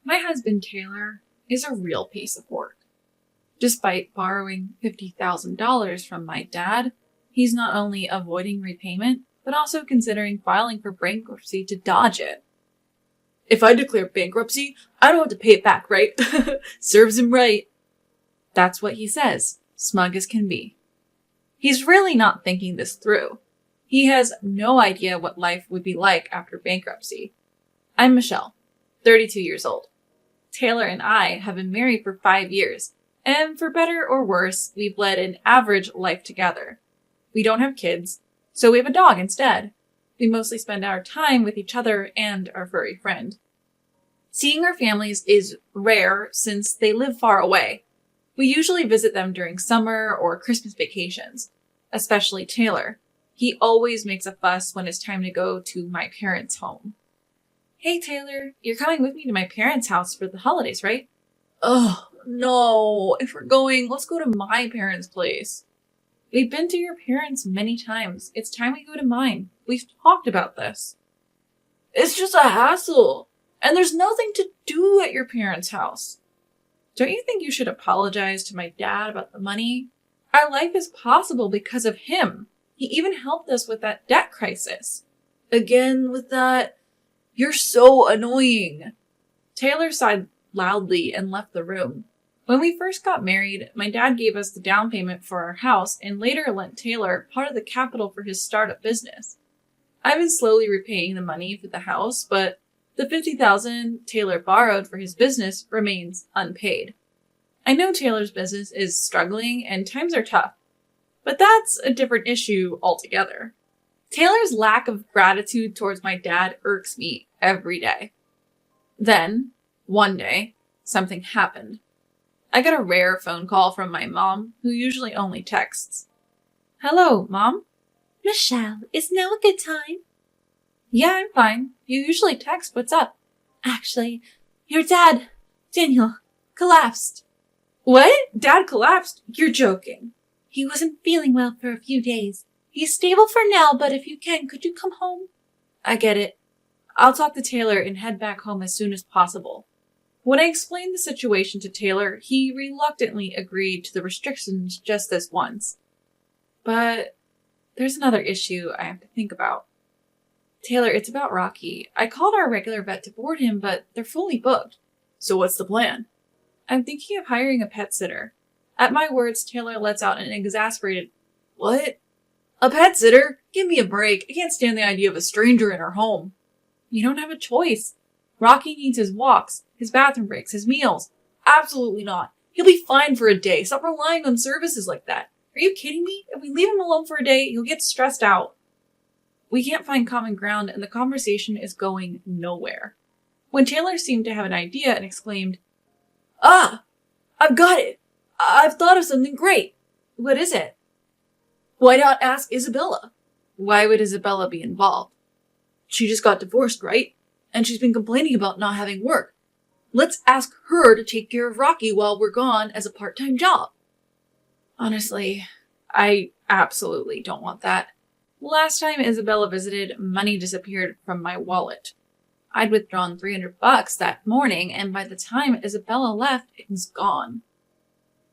My husband, Taylor, is a real piece of work. Despite borrowing $50,000 from my dad, he's not only avoiding repayment, but also considering filing for bankruptcy to dodge it. If I declare bankruptcy, I don't have to pay it back, right? Serves him right. That's what he says, smug as can be. He's really not thinking this through. He has no idea what life would be like after bankruptcy. I'm Michelle, 32 years old. Taylor and I have been married for 5 years, and for better or worse, we've led an average life together. We don't have kids, so we have a dog instead. We mostly spend our time with each other and our furry friend. Seeing our families is rare since they live far away. We usually visit them during summer or Christmas vacations, especially Taylor. He always makes a fuss when it's time to go to my parents' home. Hey Taylor, you're coming with me to my parents' house for the holidays, right? Oh, no. If we're going, let's go to my parents' place. We've been to your parents many times. It's time we go to mine. We've talked about this. It's just a hassle. And there's nothing to do at your parents' house. Don't you think you should apologize to my dad about the money? Our life is possible because of him. He even helped us with that debt crisis. Again with that? You're so annoying. Taylor sighed loudly and left the room. When we first got married, my dad gave us the down payment for our house and later lent Taylor part of the capital for his startup business. I've been slowly repaying the money for the house, but the $50,000 Taylor borrowed for his business remains unpaid. I know Taylor's business is struggling and times are tough, but that's a different issue altogether. Taylor's lack of gratitude towards my dad irks me every day. Then, one day, something happened. I got a rare phone call from my mom, who usually only texts. Hello, Mom? Michelle, is now a good time? Yeah, I'm fine. You usually text. What's up? Actually, your dad, Daniel, collapsed. What? Dad collapsed? You're joking. He wasn't feeling well for a few days. He's stable for now, but if you can, could you come home? I get it. I'll talk to Taylor and head back home as soon as possible. When I explained the situation to Taylor, he reluctantly agreed to the restrictions just this once. But there's another issue I have to think about. Taylor, it's about Rocky. I called our regular vet to board him, but they're fully booked. So what's the plan? I'm thinking of hiring a pet sitter. At my words, Taylor lets out an exasperated, What? A pet sitter? Give me a break. I can't stand the idea of a stranger in our home. You don't have a choice. Rocky needs his walks, his bathroom breaks, his meals. Absolutely not. He'll be fine for a day. Stop relying on services like that. Are you kidding me? If we leave him alone for a day, he'll get stressed out. We can't find common ground and the conversation is going nowhere. When Taylor seemed to have an idea and exclaimed, Ah! I've got it! I've thought of something great! What is it? Why not ask Isabella? Why would Isabella be involved? She just got divorced, right? And she's been complaining about not having work. Let's ask her to take care of Rocky while we're gone as a part-time job. Honestly, I absolutely don't want that. Last time Isabella visited, money disappeared from my wallet. I'd withdrawn $300 that morning, and by the time Isabella left, it was gone.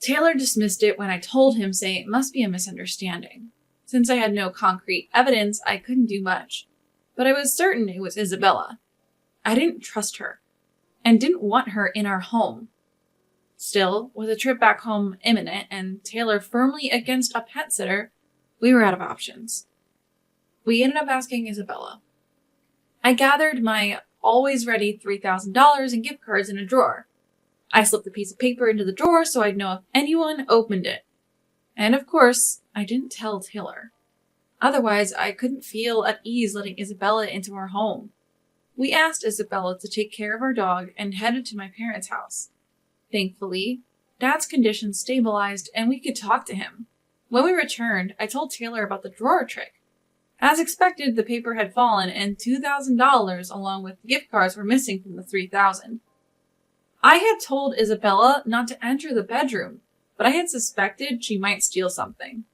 Taylor dismissed it when I told him, saying it must be a misunderstanding. Since I had no concrete evidence, I couldn't do much. But I was certain it was Isabella. I didn't trust her, and didn't want her in our home. Still, with a trip back home imminent and Taylor firmly against a pet sitter, we were out of options. We ended up asking Isabella. I gathered my always ready $3,000 in gift cards in a drawer. I slipped a piece of paper into the drawer so I'd know if anyone opened it. And of course, I didn't tell Taylor. Otherwise, I couldn't feel at ease letting Isabella into our home. We asked Isabella to take care of our dog and headed to my parents' house. Thankfully, Dad's condition stabilized and we could talk to him. When we returned, I told Taylor about the drawer trick. As expected, the paper had fallen and $2,000 along with gift cards were missing from the $3,000. I had told Isabella not to enter the bedroom, but I had suspected she might steal something.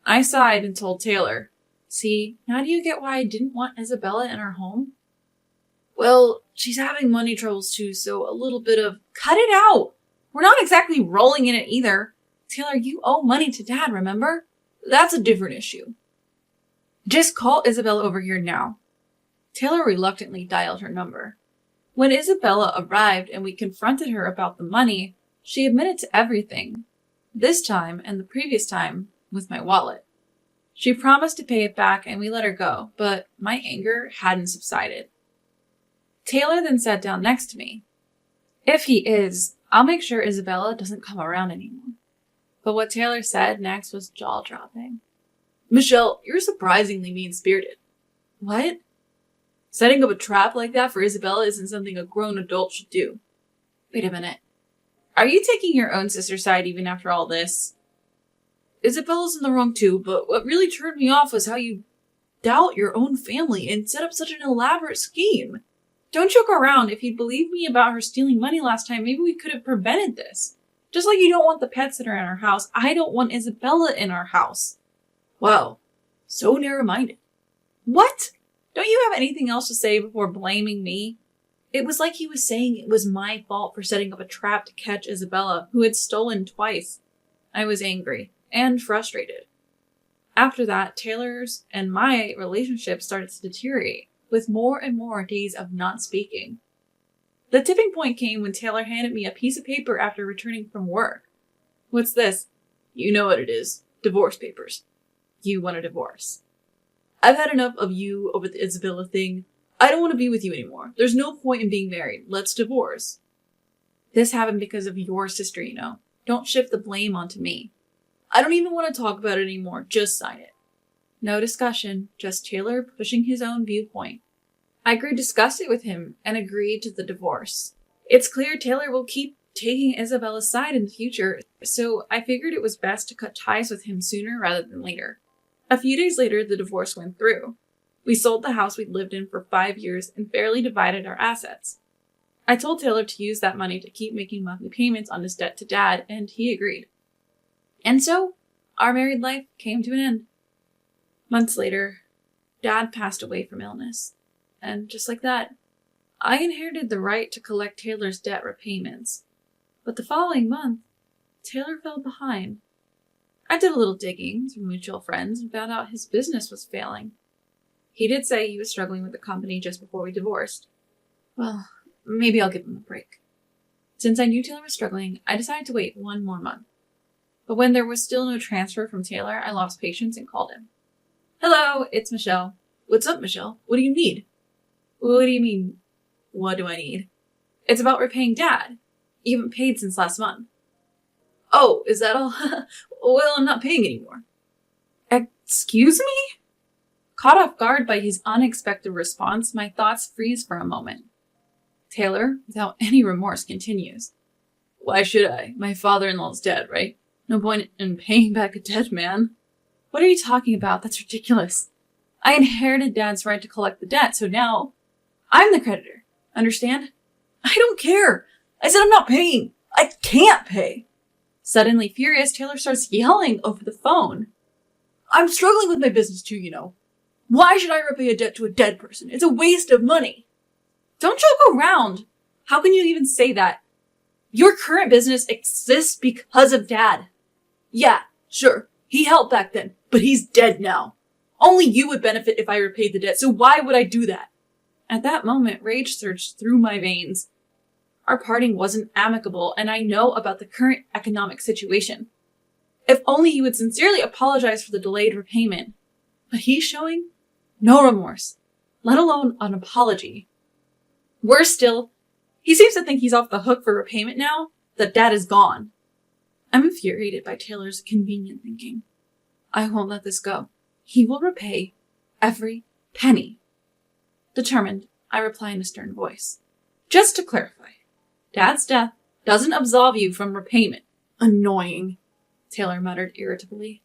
I sighed and told Taylor, See, now do you get why I didn't want Isabella in our home? Well, She's having money troubles too, so a little bit of cut it out. We're not exactly rolling in it either. Taylor, you owe money to Dad, remember? That's a different issue. Just call Isabella over here now. Taylor reluctantly dialed her number. When Isabella arrived and we confronted her about the money, she admitted to everything. This time, and the previous time, with my wallet. She promised to pay it back and we let her go, but my anger hadn't subsided. Taylor then sat down next to me. If he is, I'll make sure Isabella doesn't come around anymore. But what Taylor said next was jaw-dropping. Michelle, you're surprisingly mean-spirited. What? Setting up a trap like that for Isabella isn't something a grown adult should do. Wait a minute. Are you taking your own sister's side even after all this? Isabella's in the wrong too, but what really turned me off was how you doubt your own family and set up such an elaborate scheme. Don't joke around. If you'd believed me about her stealing money last time, maybe we could have prevented this. Just like you don't want the pets that are in our house, I don't want Isabella in our house. Wow. So narrow-minded. What? Don't you have anything else to say before blaming me? It was like he was saying it was my fault for setting up a trap to catch Isabella, who had stolen twice. I was angry and frustrated. After that, Taylor's and my relationship started to deteriorate, with more and more days of not speaking. The tipping point came when Taylor handed me a piece of paper after returning from work. What's this? You know what it is. Divorce papers. You want a divorce. I've had enough of you over the Isabella thing. I don't want to be with you anymore. There's no point in being married. Let's divorce. This happened because of your sister, you know. Don't shift the blame onto me. I don't even want to talk about it anymore. Just sign it. No discussion, just Taylor pushing his own viewpoint. I grew disgusted with him and agreed to the divorce. It's clear Taylor will keep taking Isabella's side in the future, so I figured it was best to cut ties with him sooner rather than later. A few days later, the divorce went through. We sold the house we'd lived in for 5 years and fairly divided our assets. I told Taylor to use that money to keep making monthly payments on his debt to Dad, and he agreed. And so, our married life came to an end. Months later, Dad passed away from illness. And just like that, I inherited the right to collect Taylor's debt repayments. But the following month, Taylor fell behind. I did a little digging through mutual friends and found out his business was failing. He did say he was struggling with the company just before we divorced. Well, maybe I'll give him a break. Since I knew Taylor was struggling, I decided to wait 1 more month. But when there was still no transfer from Taylor, I lost patience and called him. Hello, it's Michelle. What's up, Michelle? What do you need? What do you mean, what do I need? It's about repaying Dad. You haven't paid since last month. Oh, is that all? Well, I'm not paying anymore. Excuse me? Caught off guard by his unexpected response, my thoughts freeze for a moment. Taylor, without any remorse, continues. Why should I? My father-in-law's dead, right? No point in paying back a dead man. What are you talking about? That's ridiculous. I inherited Dad's right to collect the debt, so now I'm the creditor. Understand? I don't care. I said I'm not paying. I can't pay. Suddenly furious, Taylor starts yelling over the phone. I'm struggling with my business too, you know. Why should I repay a debt to a dead person? It's a waste of money. Don't joke around. How can you even say that? Your current business exists because of Dad. Yeah, sure. He helped back then, but he's dead now. Only you would benefit if I repaid the debt, so why would I do that? At that moment, rage surged through my veins. Our parting wasn't amicable, and I know about the current economic situation. If only he would sincerely apologize for the delayed repayment. But he's showing no remorse, let alone an apology. Worse still, he seems to think he's off the hook for repayment now that Dad is gone. I'm infuriated by Taylor's convenient thinking. I won't let this go. He will repay every penny. Determined, I reply in a stern voice. Just to clarify, Dad's death doesn't absolve you from repayment. Annoying, Taylor muttered irritably.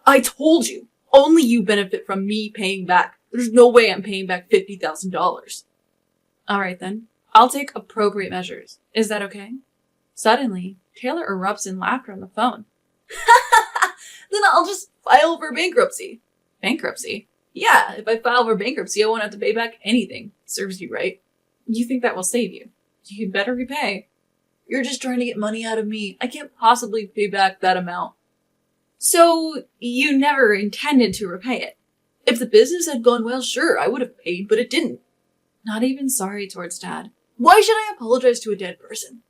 I told you, only you benefit from me paying back. There's no way I'm paying back $50,000. All right then, I'll take appropriate measures. Is that okay? Suddenly, Taylor erupts in laughter on the phone. Then I'll just file for bankruptcy. Bankruptcy? Yeah, if I file for bankruptcy, I won't have to pay back anything. Serves you right. You think that will save you? You'd better repay. You're just trying to get money out of me. I can't possibly pay back that amount. So you never intended to repay it? If the business had gone well, sure, I would have paid, but it didn't. Not even sorry towards Dad. Why should I apologize to a dead person?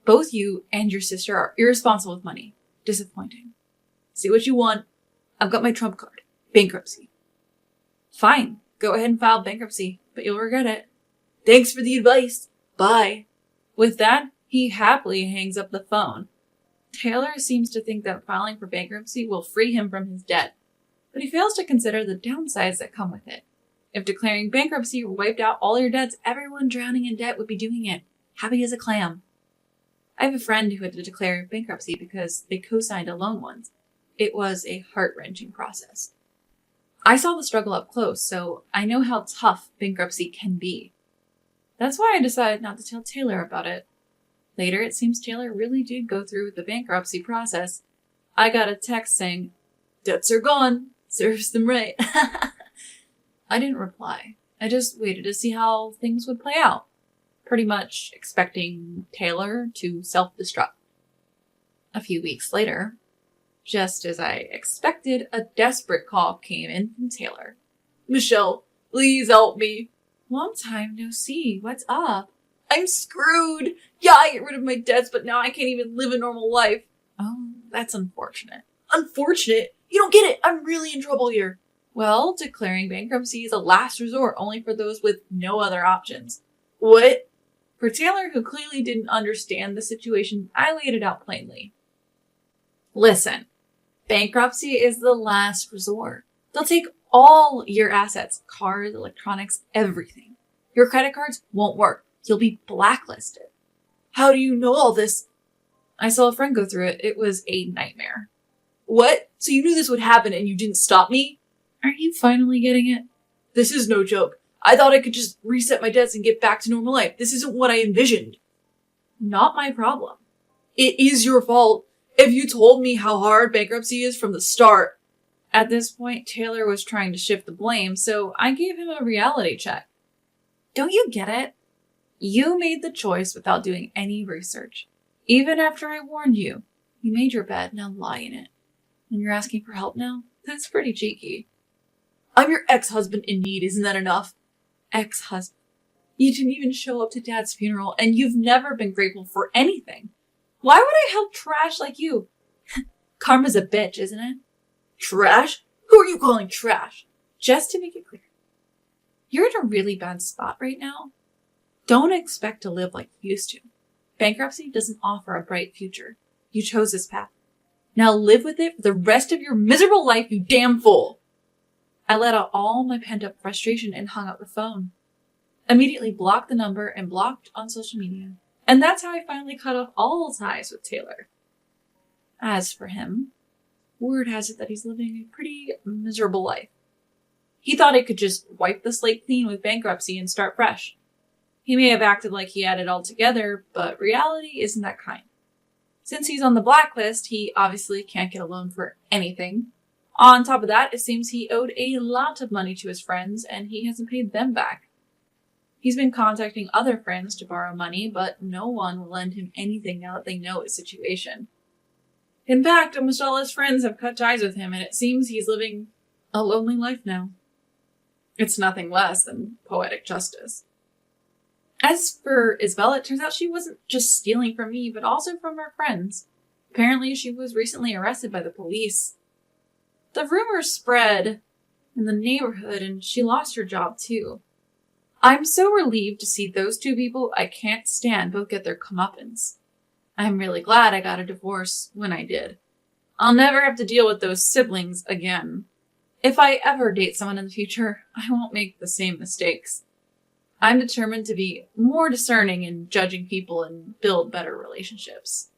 Both you and your sister are irresponsible with money. Disappointing. See what you want. I've got my trump card. Bankruptcy. Fine. Go ahead and file bankruptcy, but you'll regret it. Thanks for the advice. Bye. With that, he happily hangs up the phone. Taylor seems to think that filing for bankruptcy will free him from his debt, but he fails to consider the downsides that come with it. If declaring bankruptcy wiped out all your debts, everyone drowning in debt would be doing it, happy as a clam. I have a friend who had to declare bankruptcy because they co-signed a loan once. It was a heart-wrenching process. I saw the struggle up close, so I know how tough bankruptcy can be. That's why I decided not to tell Taylor about it. Later, it seems Taylor really did go through with the bankruptcy process. I got a text saying, "Debts are gone. Serves them right." I didn't reply. I just waited to see how things would play out, pretty much expecting Taylor to self-destruct. A few weeks later, just as I expected, a desperate call came in from Taylor. "Michelle, please help me." "Long time no see. What's up?" "I'm screwed. Yeah, I get rid of my debts, but now I can't even live a normal life." "Oh, that's unfortunate." "Unfortunate? You don't get it. I'm really in trouble here." "Well, declaring bankruptcy is a last resort only for those with no other options." "What?" For Taylor, who clearly didn't understand the situation, I laid it out plainly. "Listen, bankruptcy is the last resort. They'll take all your assets, cars, electronics, everything. Your credit cards won't work. You'll be blacklisted." "How do you know all this?" "I saw a friend go through it. It was a nightmare." "What? So you knew this would happen and you didn't stop me?" "Are you finally getting it?" "This is no joke. I thought I could just reset my debts and get back to normal life. This isn't what I envisioned." "Not my problem." "It is your fault. If you told me how hard bankruptcy is from the start." At this point, Taylor was trying to shift the blame, so I gave him a reality check. "Don't you get it? You made the choice without doing any research. Even after I warned you, you made your bed, now lie in it. And you're asking for help now? That's pretty cheeky." "I'm your ex-husband in need, isn't that enough?" "Ex-husband? You didn't even show up to Dad's funeral, and you've never been grateful for anything. Why would I help trash like you?" "Karma's a bitch, isn't it?" "Trash? Who are you calling trash?" "Just to make it clear, you're in a really bad spot right now. Don't expect to live like you used to. Bankruptcy doesn't offer a bright future. You chose this path. Now live with it for the rest of your miserable life, you damn fool." I let out all my pent-up frustration and hung up the phone. Immediately blocked the number and blocked on social media. And that's how I finally cut off all ties with Taylor. As for him, word has it that he's living a pretty miserable life. He thought he could just wipe the slate clean with bankruptcy and start fresh. He may have acted like he had it all together, but reality isn't that kind. Since he's on the blacklist, he obviously can't get a loan for anything. On top of that, it seems he owed a lot of money to his friends, and he hasn't paid them back. He's been contacting other friends to borrow money, but no one will lend him anything now that they know his situation. In fact, almost all his friends have cut ties with him, and it seems he's living a lonely life now. It's nothing less than poetic justice. As for Isabel, it turns out she wasn't just stealing from me, but also from her friends. Apparently, she was recently arrested by the police. The rumors spread in the neighborhood, and she lost her job too. I'm so relieved to see those two people I can't stand both get their comeuppance. I'm really glad I got a divorce when I did. I'll never have to deal with those siblings again. If I ever date someone in the future, I won't make the same mistakes. I'm determined to be more discerning in judging people and build better relationships.